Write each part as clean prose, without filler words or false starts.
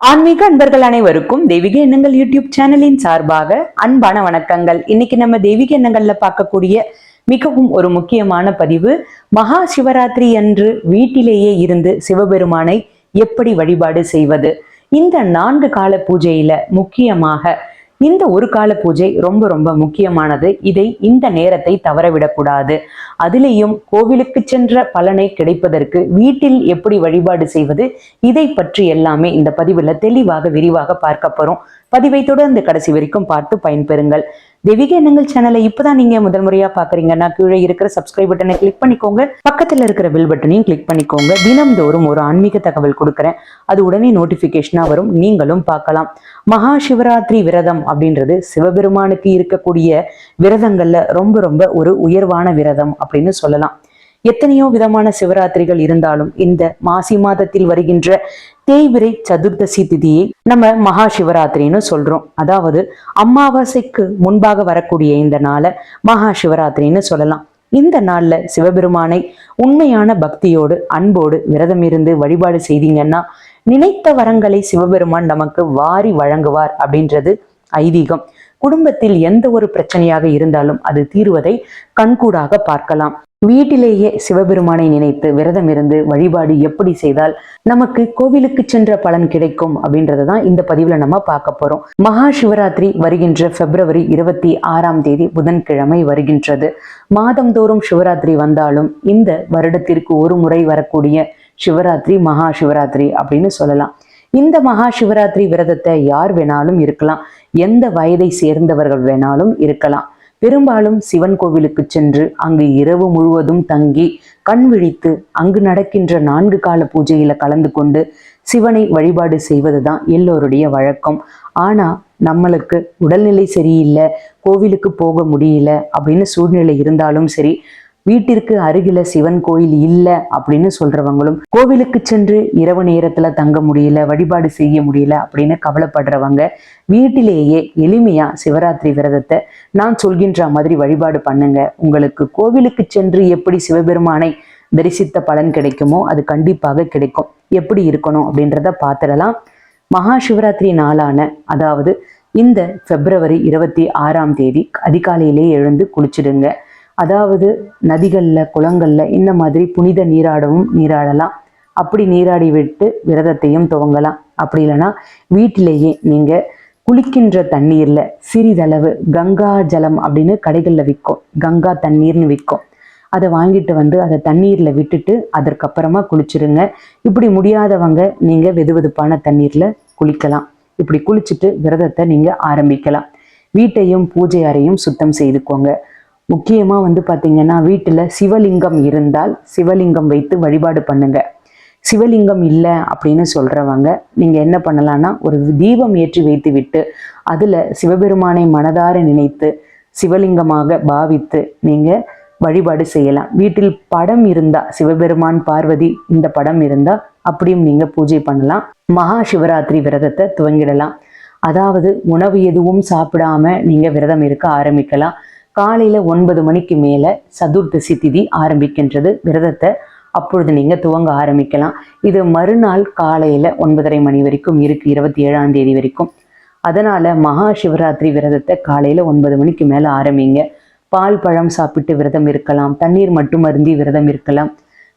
ஆன்மீக அன்பர்கள் அனைவருக்கும் தெய்வீக எண்ணங்கள் யூடியூப் சேனலின் சார்பாக அன்பான வணக்கங்கள். இன்னைக்கு நம்ம தெய்வீக எண்ணங்கள்ல பார்க்கக்கூடிய மிகவும் ஒரு முக்கியமான பதிவு, மகா சிவராத்திரி அன்று வீட்டிலேயே இருந்து சிவபெருமானை எப்படி வழிபாடு செய்வது. இந்த 4 கால பூஜையில முக்கியமாக இந்த ஒரு கால பூஜை ரொம்ப ரொம்ப முக்கியமானது. இந்த நேரத்தை தவறவிடக்கூடாது. அதிலேயும் கோவிலுக்கு சென்ற பலனை கிடைப்பதற்கு வீட்டில் எப்படி வழிபாடு செய்வது, இதை பற்றி எல்லாமே இந்த பதிவுல தெளிவாக விரிவாக பார்க்க போறோம். பதிவை தொடர்ந்து கடைசி வரைக்கும் பார்த்து பயன்பெறுங்கள். தெய்வீக எண்ணங்கள் சேனலை இப்பதான் நீங்க முதல் முறையா பாக்குறீங்கன்னா கீழே இருக்கிற சப்ஸ்கிரைப் பட்டனை கிளிக் பண்ணிக்கோங்க, பக்கத்துல இருக்கிற பெல் பட்டனையும் கிளிக் பண்ணிக்கோங்க. தினம்தோறும் ஒரு ஆன்மீக தகவல் கொடுக்குறேன், அது உடனே நோட்டிபிகேஷனா வரும், நீங்களும் பார்க்கலாம். மகா சிவராத்திரி விரதம் அப்படின்றது சிவபெருமானுக்கு இருக்கக்கூடிய விரதங்கள்ல ரொம்ப ரொம்ப ஒரு உயர்வான விரதம் அப்படின்னு சொல்லலாம். எத்தனையோ விதமான சிவராத்திரிகள் இருந்தாலும் இந்த மாசி மாதத்தில் வருகின்ற தேய்பிரை சதுர்தசி திதியை நம்ம மகா சிவராத்திரின்னு சொல்றோம். அதாவது அமாவாசைக்கு முன்பாக வரக்கூடிய இந்த நாளை மகா சிவராத்திரின்னு சொல்லலாம். இந்த நாள்ல சிவபெருமானை உண்மையான பக்தியோடு அன்போடு விரதம் இருந்து வழிபாடு செய்தீங்கன்னா நினைத்த வரங்களை சிவபெருமான் நமக்கு வாரி வழங்குவார் அப்படின்றது ஐதீகம். குடும்பத்தில் எந்த ஒரு பிரச்சனையாக இருந்தாலும் அது தீர்வதை கண்கூடாக பார்க்கலாம். வீட்டிலேயே சிவபெருமானை நினைத்து விரதம் இருந்து வழிபாடு எப்படி செய்தால் நமக்கு கோவிலுக்கு சென்ற பலன் கிடைக்கும் அப்படின்றதான் இந்த பதிவுல நம்ம பார்க்க போறோம். மகா சிவராத்திரி வருகின்ற பிப்ரவரி 26 புதன்கிழமை வருகின்றது. மாதந்தோறும் சிவராத்திரி வந்தாலும் இந்த வருடத்திற்கு ஒரு முறை வரக்கூடிய சிவராத்திரி மகா சிவராத்திரி அப்படின்னு சொல்லலாம். இந்த மகா சிவராத்திரி விரதத்தை யார் வேணாலும் இருக்கலாம், எந்த வயதை சேர்ந்தவர்கள் வேணாலும் இருக்கலாம். பெரும்பாலும் சிவன் கோவிலுக்கு சென்று அங்கு இரவு முழுவதும் தங்கி கண் விழித்து அங்கு நடக்கின்ற 4 கால பூஜையில கலந்து கொண்டு சிவனை வழிபாடு செய்வதுதான் எல்லோருடைய வழக்கம். ஆனா நம்மளுக்கு உடல்நிலை சரியில்லை, கோவிலுக்கு போக முடியல அப்படின்னு சூழ்நிலை இருந்தாலும் சரி, வீட்டிற்கு அருகில சிவன் கோயில் இல்லை அப்படின்னு சொல்றவங்களும், கோவிலுக்கு சென்று இரவு நேரத்துல தங்க முடியல, வழிபாடு செய்ய முடியல அப்படின்னு கவலைப்படுறவங்க வீட்டிலேயே எளிமையா சிவராத்திரி விரதத்தை நான் சொல்கின்ற மாதிரி வழிபாடு பண்ணுங்க. உங்களுக்கு கோவிலுக்கு சென்று எப்படி சிவபெருமானை தரிசித்த பலன் கிடைக்குமோ அது கண்டிப்பாக கிடைக்கும். எப்படி இருக்கணும் அப்படின்றத பார்த்துடலாம். மகா சிவராத்திரி நாளான அதாவது இந்த பிப்ரவரி 26 அதிகாலையிலே எழுந்து குளிச்சிடுங்க. அதாவது நதிகள்ல குளங்கள்ல இந்த மாதிரி புனித நீராடலாம். அப்படி நீராடி விட்டு விரதத்தையும் துவங்கலாம். அப்படி இல்லைன்னா வீட்டிலேயே நீங்க குளிக்கின்ற தண்ணீர்ல சிறிதளவு கங்கா ஜலம் அப்படின்னு கடைகள்ல விற்கும், கங்கா தண்ணீர்னு விற்கும். அதை வாங்கிட்டு வந்து அதை தண்ணீர்ல விட்டுட்டு அதற்கப்புறமா குளிச்சிருங்க. இப்படி முடியாதவங்க நீங்க வெதுவெதுப்பான தண்ணீர்ல குளிக்கலாம். இப்படி குளிச்சுட்டு விரதத்தை நீங்க ஆரம்பிக்கலாம். வீட்டையும் பூஜை அறையும் சுத்தம் செய்துக்கோங்க. முக்கியமா பாத்தீங்கன்னா வீட்டுல சிவலிங்கம் இருந்தால் சிவலிங்கம் வைத்து வழிபாடு பண்ணுங்க. சிவலிங்கம் இல்லை அப்படின்னு சொல்றவங்க நீங்க என்ன பண்ணலாம்னா ஒரு தீபம் ஏற்றி வைத்து விட்டு அதுல சிவபெருமானை மனதார நினைத்து சிவலிங்கமாக பாவித்து நீங்க வழிபாடு செய்யலாம். வீட்டில் படம் இருந்தா சிவபெருமான் பார்வதி இந்த படம் இருந்தா அப்படியும் நீங்க பூஜை பண்ணலாம். மகா சிவராத்திரி விரதத்தை துவங்கிடலாம். அதாவது உணவு எதுவும் சாப்பிடாம நீங்க விரதம் இருக்க ஆரம்பிக்கலாம். காலையில 9 மணிக்கு மேல சதுர்தசி திதி ஆரம்பிக்கின்றது. விரதத்தை அப்பொழுது நீங்க துவங்க ஆரம்பிக்கலாம். இது மறுநாள் காலையில 9:30 மணி வரைக்கும் இருக்கு, 27 வரைக்கும். அதனால மகா சிவராத்திரி விரதத்தை காலையில 9 மணிக்கு மேல ஆரம்பிங்க. பால் பழம் சாப்பிட்டு விரதம் இருக்கலாம், தண்ணீர் மட்டும் அருந்தி விரதம் இருக்கலாம்.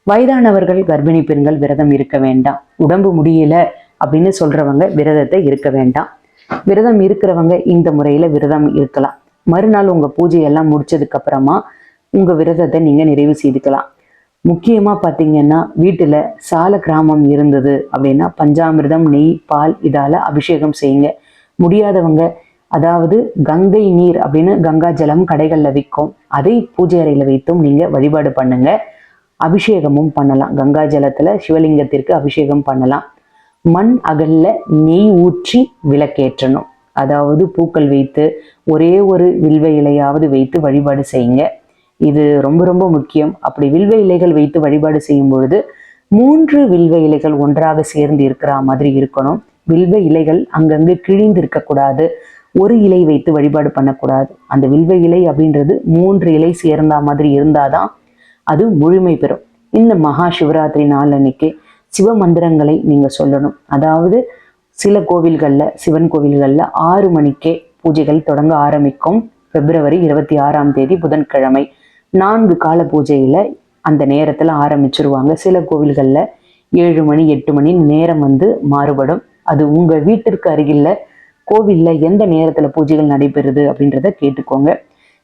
வயதானவர்கள் கர்ப்பிணி பெண்கள் விரதம் இருக்க வேண்டாம். உடம்பு முடியல அப்படின்னு சொல்றவங்க விரதத்தை இருக்க வேண்டாம். விரதம் இருக்கிறவங்க இந்த முறையில விரதம் இருக்கலாம். மறுநாள் உங்க பூஜையெல்லாம் முடிச்சதுக்கு அப்புறமா உங்க விரதத்தை நீங்க நிறைவு செய்துக்கலாம். முக்கியமா பாத்தீங்கன்னா வீட்டுல சால கிராமம் இருந்தது அப்படின்னா பஞ்சாமிர்தம், நெய், பால் இதால அபிஷேகம் செய்யுங்க. முடியாதவங்க அதாவது கங்கை நீர் அப்படின்னு கங்கா ஜலம் கடைகள்ல விற்கும், அதை பூஜை அறையில வைத்தும் நீங்க வழிபாடு பண்ணுங்க. அபிஷேகமும் பண்ணலாம். கங்கா ஜலத்துல சிவலிங்கத்திற்கு அபிஷேகம் பண்ணலாம். மண் அகல்ல நெய் ஊற்றி விளக்கேற்றணும். அதாவது பூக்கள் வைத்து ஒரே ஒரு வில்வ இலையாவது வைத்து வழிபாடு செய்யுங்க. இது ரொம்ப ரொம்ப முக்கியம். அப்படி வில்வ இலைகள் வைத்து வழிபாடு செய்யும் பொழுது 3 வில்வ இலைகள் ஒன்றாக சேர்ந்து இருக்கிற மாதிரி இருக்கணும். வில்வ இலைகள் அங்கங்கு கிழிந்து இருக்கக்கூடாது. ஒரு இலை வைத்து வழிபாடு பண்ணக்கூடாது. அந்த வில்வ இலை அப்படின்றது 3 இலை சேர்ந்த மாதிரி இருந்தாதான் அது முழுமை பெறும். இந்த மகா சிவராத்திரி நாள் அன்னைக்கு சிவ மந்திரங்களை நீங்க சொல்லணும். அதாவது சில கோவில்களில், சிவன் கோவில்களில் 6 மணிக்கே பூஜைகள் தொடங்க ஆரம்பிக்கும். பிப்ரவரி 26ஆம் தேதி புதன்கிழமை 4 கால பூஜையில் அந்த நேரத்தில் ஆரம்பிச்சிருவாங்க. சில கோவில்களில் 7 மணி 8 மணி நேரம் மாறுபடும். அது உங்கள் வீட்டிற்கு அருகில் கோவிலில் எந்த நேரத்தில் பூஜைகள் நடைபெறுது அப்படின்றத கேட்டுக்கோங்க.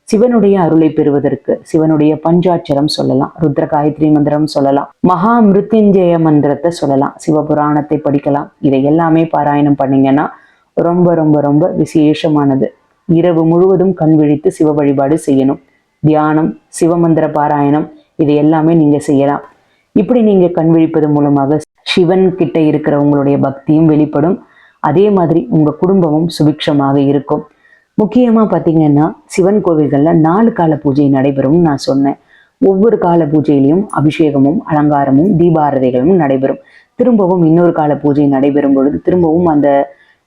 சிவனுடைய அருளை பெறுவதற்கு சிவனுடைய பஞ்சாட்சரம் சொல்லலாம், ருத்ர காயத்ரி மந்திரம் சொல்லலாம், மகா மிருத்யுஞ்சய மந்திரத்தை சொல்லலாம், சிவபுராணத்தை படிக்கலாம். இதை எல்லாமே பாராயணம் பண்ணீங்கன்னா ரொம்ப ரொம்ப ரொம்ப விசேஷமானது. இரவு முழுவதும் கண் விழித்து சிவ வழிபாடு செய்யணும். தியானம், சிவமந்திர பாராயணம், இது எல்லாமே நீங்க செய்யலாம். இப்படி நீங்க கண் விழிப்பது மூலமாக சிவன் கிட்ட இருக்கிற உங்களுடைய பக்தியும் வெளிப்படும். அதே மாதிரி உங்க குடும்பமும் சுபிக்ஷமாக இருக்கும். முக்கியமா பாத்தீங்கன்னா சிவன் கோவில்கள்ல 4 கால பூஜை நடைபெறும் நான் சொன்னேன். ஒவ்வொரு கால பூஜையிலையும் அபிஷேகமும் அலங்காரமும் தீபாரதைகளும் நடைபெறும். திரும்பவும் இன்னொரு கால பூஜை நடைபெறும் பொழுது திரும்பவும் அந்த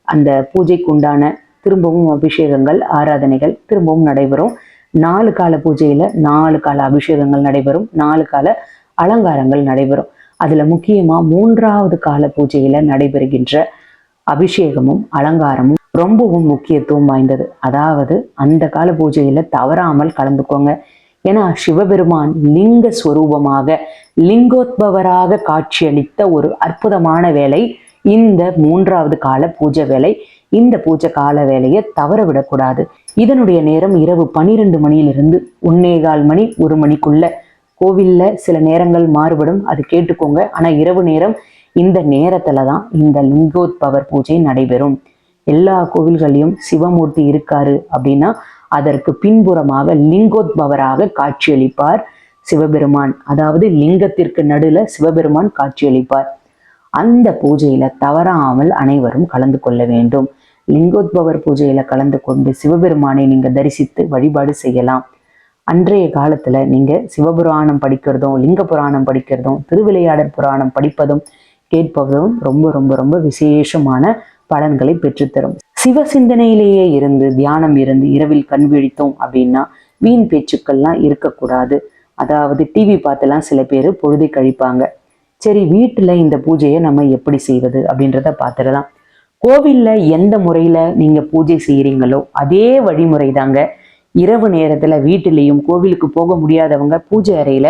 அந்த பூஜைக்கு உண்டான திரும்பவும் அபிஷேகங்கள் ஆராதனைகள் திரும்பவும் நடைபெறும். 4 கால பூஜையில 4 கால அபிஷேகங்கள் நடைபெறும், 4 கால அலங்காரங்கள் நடைபெறும். அதுல முக்கியமா 3வது கால பூஜையில நடைபெறுகின்ற அபிஷேகமும் அலங்காரமும் ரொம்பவும் முக்கியத்துவம் வாய்ந்தது. அதாவது அந்த கால பூஜையில தவறாமல் கலந்துக்கோங்க. ஏன்னா சிவபெருமான் லிங்க ஸ்வரூபமாக லிங்கோத்பவராக காட்சியளித்த ஒரு அற்புதமான வேலை இந்த 3வது கால பூஜை வேலை. இந்த பூஜை கால வேலையை தவற விடக்கூடாது. இதனுடைய நேரம் இரவு 12 மணியிலிருந்து 1:15 மணி 1 மணிக்குள்ள. கோவில்ல சில நேரங்கள் மாறுபடும், அது கேட்டுக்கோங்க. ஆனா இரவு நேரம் இந்த நேரத்துல தான் இந்த லிங்கோத்பவர் பூஜை நடைபெறும். எல்லா கோவில்களையும் சிவமூர்த்தி இருக்காரு அப்படின்னா அதற்கு பின்புறமாக லிங்கோத்பவராக காட்சியளிப்பார் சிவபெருமான். அதாவது லிங்கத்திற்கு நடுல சிவபெருமான் காட்சியளிப்பார். அந்த பூஜையில தவறாமல் அனைவரும் கலந்து கொள்ள வேண்டும். லிங்கோத்பவர் பூஜையில கலந்து கொண்டு சிவபெருமானை நீங்க தரிசித்து வழிபாடு செய்யலாம். அன்றைய காலத்துல நீங்க சிவபுராணம் படிக்கிறதும், லிங்க புராணம் படிக்கிறதும், திருவிளையாடற் புராணம் படிப்பதும் கேட்பதும் ரொம்ப ரொம்ப ரொம்ப விசேஷமான பலன்களை பெற்றுத்தரும். சிவ சிந்தனையிலேயே இருந்து தியானம் இருந்து இரவில் கண் விழித்தோம் அப்படின்னா வீண் பேச்சுக்கள்லாம் இருக்கக்கூடாது. அதாவது டிவி பார்த்துலாம் சில பேர் பொழுதை கழிப்பாங்க. சரி, வீட்டுல இந்த பூஜையை நம்ம எப்படி செய்வது அப்படின்றத பார்த்துடலாம். கோவில்ல எந்த முறையில நீங்க பூஜை செய்யறீங்களோ அதே வழிமுறை தாங்க இரவு நேரத்துல வீட்டிலையும். கோவிலுக்கு போக முடியாதவங்க பூஜை அறையில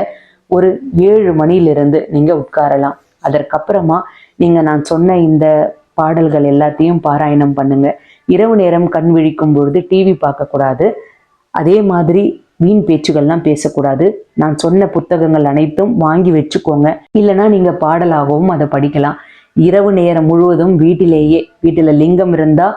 ஒரு 7 மணியிலிருந்து நீங்க உட்காரலாம். அதற்கப்புறமா நீங்க நான் சொன்ன இந்த பாடல்கள் எல்லாத்தையும் பாராயணம் பண்ணுங்க. இரவு நேரம் கண் விழிக்கும் பொழுது டிவி பார்க்கக்கூடாது. அதே மாதிரி வீண் பேச்சுகள்லாம் பேசக்கூடாது. நான் சொன்ன புத்தகங்கள் அனைத்தும் வாங்கி வச்சுக்கோங்க. இல்லைன்னா நீங்க பாடலாகவும் அதை படிக்கலாம். இரவு நேரம் முழுவதும் வீட்டில லிங்கம் இருந்தா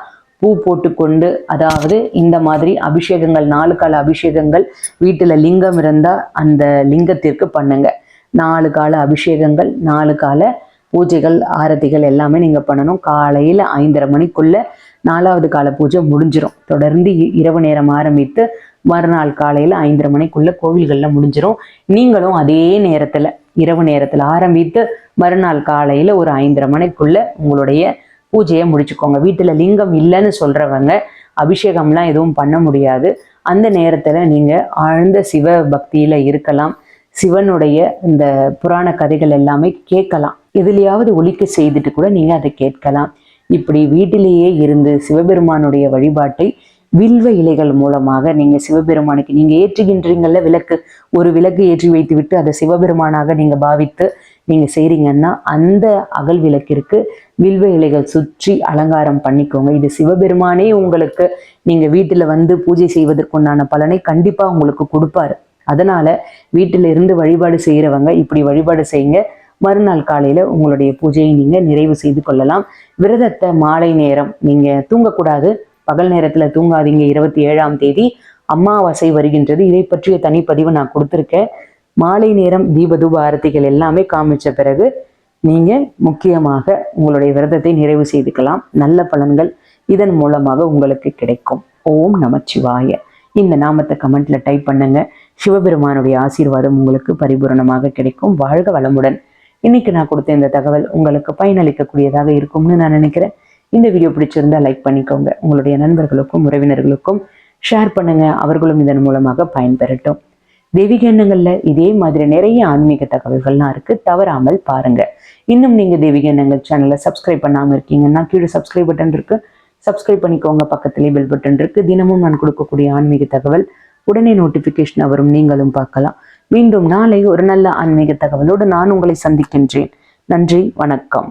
பூ போட்டுக்கொண்டு, அதாவது இந்த மாதிரி அபிஷேகங்கள் 4 கால அபிஷேகங்கள் வீட்டுல லிங்கம் இருந்தா அந்த லிங்கத்திற்கு பண்ணுங்க. 4 கால அபிஷேகங்கள் 4 கால பூஜைகள் ஆரத்திகள் எல்லாமே நீங்க பண்ணணும். காலையில 5:30 மணிக்குள்ள 4வது கால பூஜை முடிஞ்சிடும். தொடர்ந்து இரவு நேரம் ஆரம்பித்து மறுநாள் காலையில 5:30 மணிக்குள்ள கோவில்கள்ல முடிஞ்சிடும். நீங்களும் அதே நேரத்துல இரவு நேரத்துல ஆரம்பித்து மறுநாள் காலையில ஒரு 5:30 மணிக்குள்ள உங்களுடைய பூஜையை முடிச்சுக்கோங்க. வீட்டுல லிங்கம் இல்லைன்னு சொல்றவங்க அபிஷேகம்லாம் எதுவும் பண்ண முடியாது. அந்த நேரத்துல நீங்க ஆழ்ந்த சிவ பக்தியில இருக்கலாம். சிவனுடைய இந்த புராண கதைகள் எல்லாமே கேட்கலாம். எதுலையாவது ஒலிக்க செய்துட்டு கூட நீங்க அதை கேட்கலாம். இப்படி வீட்டிலேயே இருந்து சிவபெருமானுடைய வழிபாட்டை வில்வ இலைகள் மூலமாக நீங்க சிவபெருமானுக்கு நீங்க ஏற்றுகின்றீங்கல்ல விளக்கு, ஒரு விளக்கு ஏற்றி வைத்து விட்டு அதை சிவபெருமானாக நீங்க பாவித்து நீங்க செய்றீங்கன்னா அந்த அகல் விளக்கிற்கு வில்வ இலைகள் சுற்றி அலங்காரம் பண்ணிக்கோங்க. இது சிவபெருமானே உங்களுக்கு நீங்க வீட்டுல பூஜை செய்வதற்குண்டான பலனை கண்டிப்பா உங்களுக்கு கொடுப்பாரு. அதனால வீட்டில இருந்து வழிபாடு செய்யறவங்க இப்படி வழிபாடு செய்யுங்க. மறுநாள் காலையில உங்களுடைய பூஜையை நீங்க நிறைவு செய்து கொள்ளலாம். விரதத்தை மாலை நேரம் நீங்க தூங்கக்கூடாது. பகல் நேரத்துல தூங்காதீங்க. 27ஆம் தேதி அமாவாசை வருகின்றது. இதை பற்றிய தனிப்பதிவு நான் கொடுத்துருக்கேன். மாலை நேரம் தீபதூப ஆரத்திகள் எல்லாமே காமிச்ச பிறகு நீங்க முக்கியமாக உங்களுடைய விரதத்தை நிறைவு செய்துக்கலாம். நல்ல பலன்கள் இதன் மூலமாக உங்களுக்கு கிடைக்கும். ஓம் நமச்சிவாய. இந்த நாமத்தை கமெண்ட்ல டைப் பண்ணுங்க. சிவபெருமானுடைய ஆசீர்வாதம் உங்களுக்கு பரிபூரணமாக கிடைக்கும். வாழ்க வளமுடன். இன்னைக்கு நான் கொடுத்த இந்த தகவல் உங்களுக்கு பயனளிக்கக்கூடியதாக இருக்கும்னு நான் நினைக்கிறேன். இந்த வீடியோ பிடிச்சிருந்தா லைக் பண்ணிக்கோங்க. உங்களுடைய நண்பர்களுக்கும் உறவினர்களுக்கும் ஷேர் பண்ணுங்க. அவர்களும் இதன் மூலமாக பயன்பெறட்டும். தெய்வீக எண்ணங்கள்ல இதே மாதிரி நிறைய ஆன்மீக தகவல்கள்லாம் இருக்கு. தவறாமல் பாருங்க. இன்னும் நீங்க தெய்வீக எண்ணங்கள் சேனலை சப்ஸ்கிரைப் பண்ணாம இருக்கீங்கன்னா கீழே சப்ஸ்கிரைப் பட்டன் இருக்கு, சப்ஸ்கிரைப் பண்ணிக்கோங்க. பக்கத்திலேயே பெல் பட்டன் இருக்கு. தினமும் நான் கொடுக்கக்கூடிய ஆன்மீக தகவல் உடனே நோட்டிபிகேஷன் வரும், நீங்களும் பார்க்கலாம். மீண்டும் நாளை ஒரு நல்ல ஆன்மீக தகவலோடு நான் உங்களை சந்திக்கின்றேன். நன்றி, வணக்கம்.